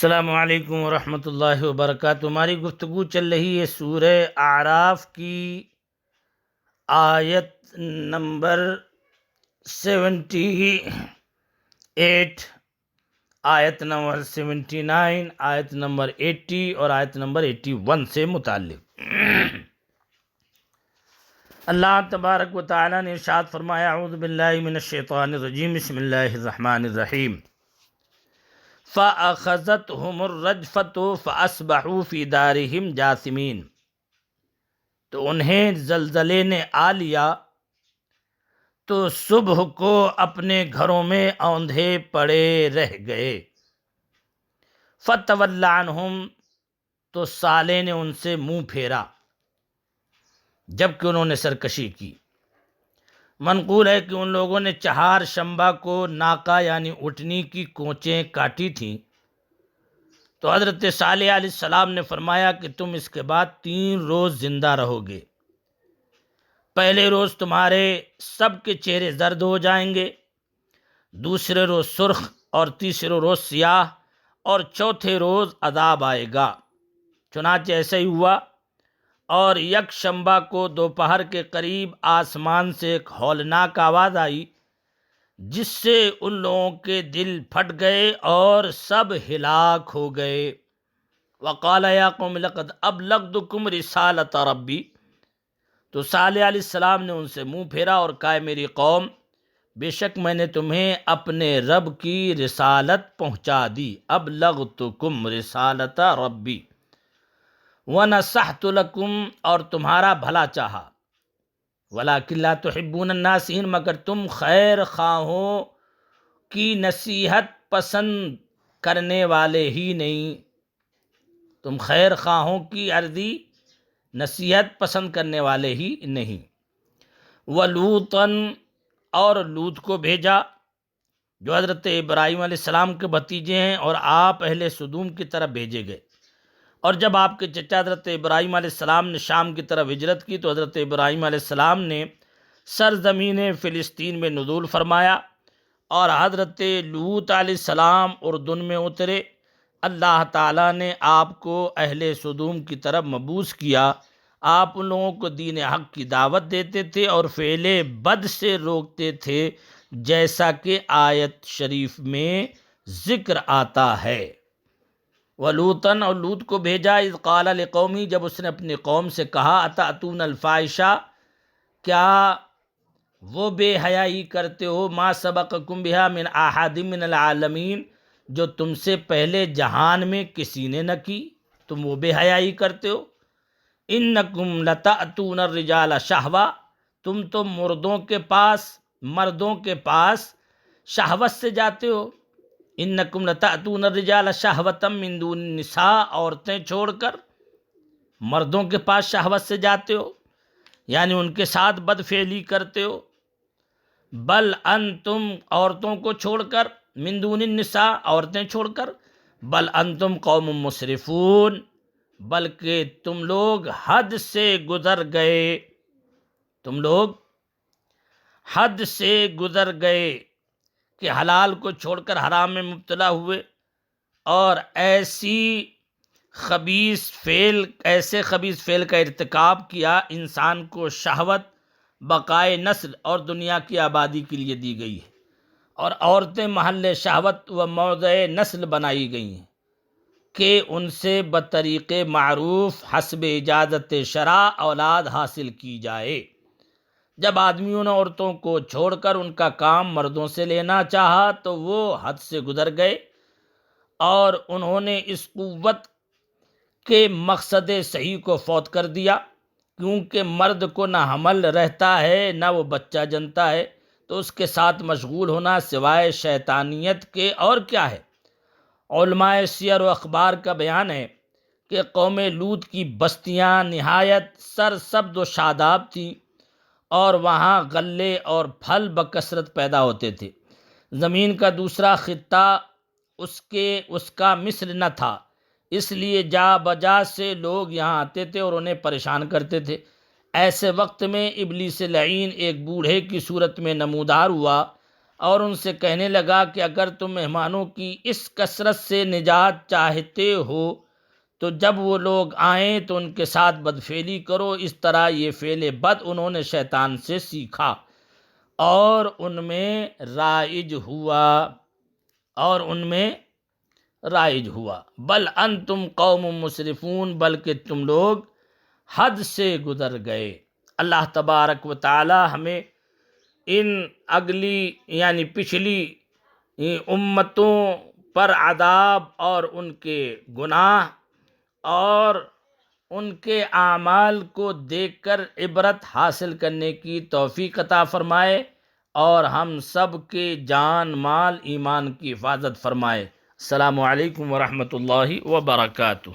السلام علیکم ورحمۃ اللہ وبرکاتہ۔ ہماری گفتگو چل رہی ہے سورہ اعراف کی آیت نمبر 78، آیت نمبر 79، آیت نمبر 80 اور آیت نمبر 81 سے متعلق۔ اللہ تبارک و تعالیٰ نے ارشاد فرمایا: اعوذ باللہ من الشیطان الرجیم، بسم اللہ الرحمن الرحیم۔ فَأَخَذَتْهُمُ الرَّجْفَةُ فَأَصْبَحُوا فِي دَارِهِمْ جَاثِمِينَ، تو انہیں زلزلے نے آ لیا تو صبح کو اپنے گھروں میں اوندھے پڑے رہ گئے۔ فَتَوَلَّ عَنْهُمْ، تو صالح نے ان سے منہ پھیرا جبکہ انہوں نے سرکشی کی۔ منقول ہے کہ ان لوگوں نے چہار شنبہ کو ناقہ یعنی اٹھنی کی کونچیں کاٹی تھیں، تو حضرت صالح علیہ السلام نے فرمایا کہ تم اس کے بعد 3 روز زندہ رہو گے۔ پہلے روز تمہارے سب کے چہرے زرد ہو جائیں گے، دوسرے روز سرخ، اور تیسرے روز سیاہ، اور چوتھے روز عذاب آئے گا۔ چنانچہ ایسا ہی ہوا، اور یک شنبہ کو دوپہر کے قریب آسمان سے ایک ہولناک آواز آئی جس سے ان لوگوں کے دل پھٹ گئے اور سب ہلاک ہو گئے۔ وقال یا قوم لقد ابلغتکم رسالۃ ربی، تو صالح علیہ السلام نے ان سے منہ پھیرا اور کہا: میری قوم، بے شک میں نے تمہیں اپنے رب کی رسالت پہنچا دی۔ ابلغتکم رسالۃ ربی وَنَصَحْتُ لَكُمْ، اور تمہارا بھلا چاہا۔ وَلَٰكِن لَا تُحِبُّونَ النَّاصِحِينَ، مگر تم خیر خواہوں کی نصیحت پسند کرنے والے ہی نہیں، تم خیر خواہوں کی عرضی نصیحت پسند کرنے والے ہی نہیں۔ وَلُوطًا، اور لوط کو بھیجا جو حضرت ابراہیم علیہ السلام کے بھتیجے ہیں، اور آپ اہل سدوم کی طرف بھیجے گئے۔ اور جب آپ کے چچا حضرت ابراہیم علیہ السلام نے شام کی طرف ہجرت کی تو حضرت ابراہیم علیہ السلام نے سرزمین فلسطین میں نزول فرمایا، اور حضرت لوط علیہ السلام اردن میں اترے۔ اللہ تعالیٰ نے آپ کو اہل سدوم کی طرف مبعوث کیا۔ آپ ان لوگوں کو دین حق کی دعوت دیتے تھے اور فعل بد سے روکتے تھے، جیسا کہ آیت شریف میں ذکر آتا ہے۔ وَلُوطًا، اور لوط کو بھیجا، اذ قال لقومی، جب اس نے اپنی قوم سے کہا: اتأتون الفاحشہ، کیا وہ بے حیائی کرتے ہو، ما سبقکم بہا من احد من العالمین، جو تم سے پہلے جہان میں کسی نے نہ کی، تم وہ بے حیائی کرتے ہو۔ انکم لتأتون الرجال شہوہ، تم تو مردوں کے پاس شہوت سے جاتے ہو۔ انکم لتأتون الرجال شہوۃ من دون النساء، عورتیں چھوڑ کر مردوں کے پاس شہوت سے جاتے ہو، یعنی ان کے ساتھ بدفعلی کرتے ہو۔ بل انتم، عورتوں کو چھوڑ کر، من دون النساء، عورتیں چھوڑ کر، بل انتم قوم مسرفون، بلکہ تم لوگ حد سے گزر گئے، تم لوگ حد سے گزر گئے کہ حلال کو چھوڑ کر حرام میں مبتلا ہوئے، اور ایسے خبیث فعل کا ارتکاب کیا۔ انسان کو شہوت بقائے نسل اور دنیا کی آبادی کے لیے دی گئی ہے، اور عورتیں محل شہوت و موضع نسل بنائی گئی ہیں کہ ان سے بطریق معروف حسب اجازت شرع اولاد حاصل کی جائے۔ جب آدمیوں نے عورتوں کو چھوڑ کر ان کا کام مردوں سے لینا چاہا تو وہ حد سے گزر گئے، اور انہوں نے اس قوت کے مقصد صحیح کو فوت کر دیا، کیونکہ مرد کو نہ حمل رہتا ہے نہ وہ بچہ جنتا ہے، تو اس کے ساتھ مشغول ہونا سوائے شیطانیت کے اور کیا ہے۔ علماء سیر و اخبار کا بیان ہے کہ قوم لوط کی بستیاں نہایت سرسبز و شاداب تھیں، اور وہاں غلے اور پھل بکثرت پیدا ہوتے تھے۔ زمین کا دوسرا خطہ اس کا مثل نہ تھا، اس لیے جا بجا سے لوگ یہاں آتے تھے اور انہیں پریشان کرتے تھے۔ ایسے وقت میں ابلیس لعین ایک بوڑھے کی صورت میں نمودار ہوا اور ان سے کہنے لگا کہ اگر تم مہمانوں کی اس کثرت سے نجات چاہتے ہو تو جب وہ لوگ آئیں تو ان کے ساتھ بدفعلی کرو۔ اس طرح یہ فعل بد انہوں نے شیطان سے سیکھا اور ان میں رائج ہوا بل انتم قوم مسرفون، بلکہ تم لوگ حد سے گزر گئے۔ اللہ تبارک و تعالی ہمیں ان پچھلی امتوں پر عذاب اور ان کے گناہ اور ان کے اعمال کو دیکھ کر عبرت حاصل کرنے کی توفیق عطا فرمائے اور ہم سب کے جان مال ایمان کی حفاظت فرمائے۔ السلام علیکم ورحمۃ اللہ وبرکاتہ۔